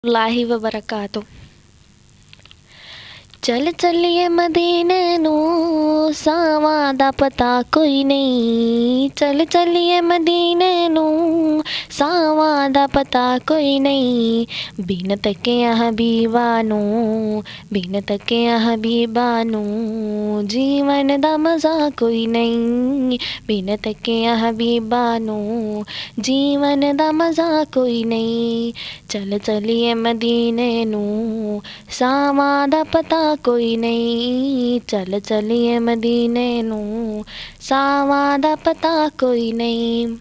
लाही व बरकातो। चल चलिए मदीने नू, सावां दा पता कोई नहीं। चल चलिए मदीने नू, सावां दा पता कोई नहीं। बिन तकिया हबीबा नू, बिन तकिया हबीबा नू, जीवन दा मज़ा कोई नहीं। बिन तकिया हबीबा नू, जीवन दा मज़ा कोई नहीं। चल चलिए मदीने नू, सावां दा पता कोई नहीं। चल चलिए मदीने नू, सावां दा पता कोई नहीं।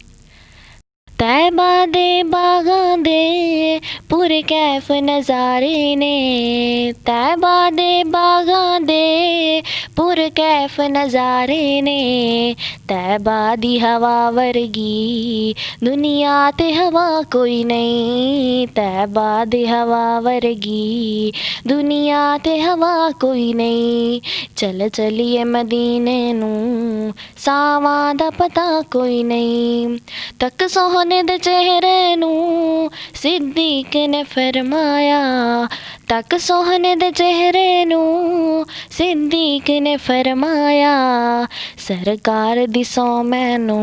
तैबा दे बागां दे पुर कैफ नज़ारे ने। तैबा दे बागां दे पुर कैफ नज़ारे ने। तैबा दी हवा वर्गी दुनिया ते हवा कोई नहीं। तैबा दी हवा वर्गी दुनिया ते हवा कोई नहीं। चल चलिए मदीने नू, सावां दा पता कोई नहीं। तक सोहने दे चेहरे नू सिद्दीक ने फरमाया। तक सोहने दे चेहरे नू सिद्दीक ने फरमाया। सरकार दिसो मैनू,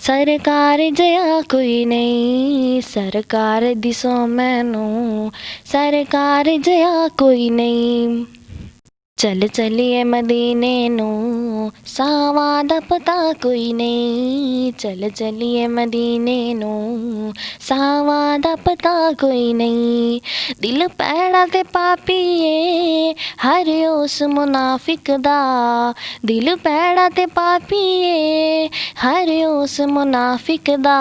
सरकार जया कोई नहीं। सरकार दिसो मैनू, सरकार जया कोई नहीं। चल चलिए मदीने नू, सावां दा पता कोई नहीं। चल चलिए मदीने नू, सावां दा पता कोई नहीं। दिल पैड़ा ते पापीए हर उस मुनाफिक दा। दिल पैड़ा ते पापीए हर उस मुनाफिक दा।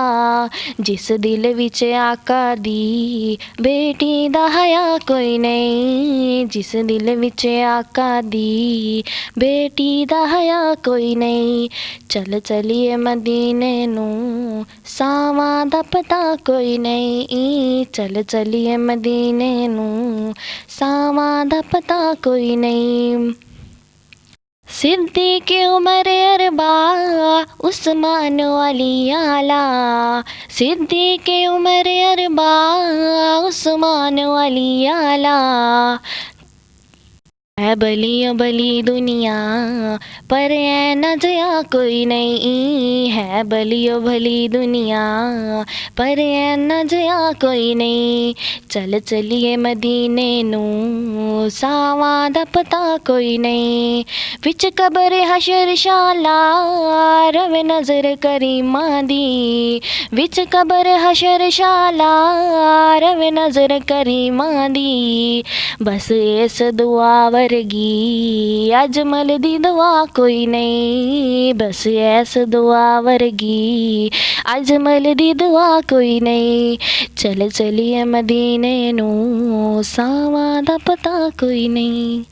जिस दिल विच आका दी बेटी दा हया कोई नहीं। जिस दिल विच आका दी बेटी दा हया कोई नहीं। चल चलिए मदीने नू, सावां दा पता कोई नहीं। चल चलिए मदीने नू, सावां दा पता कोई नहीं। सिद्दीक उमर अरबा उस्मान अली आला। सिद्दीक उमर अरबा उस्मान अली आला। है बलियो बली दुनिया पर ऐ न जया कोई नहीं। है बलियो भली दुनिया पर ऐ न जया कोई नहीं। चल चलिए मदीने नू, सावां दा पता कोई नहीं। विच कबर हशर शाला रवे नज़र करीमां दी। विच कबर हशर शाला रवे नज़र करीमां दी। बस इस दुआ वर्गी अजमल दी दुआ कोई नहीं। बस ऐस दुआ वर्गी अजमल दी दुआ कोई नहीं। चल चलिए मदीने नू, सावां दा पता कोई नहीं।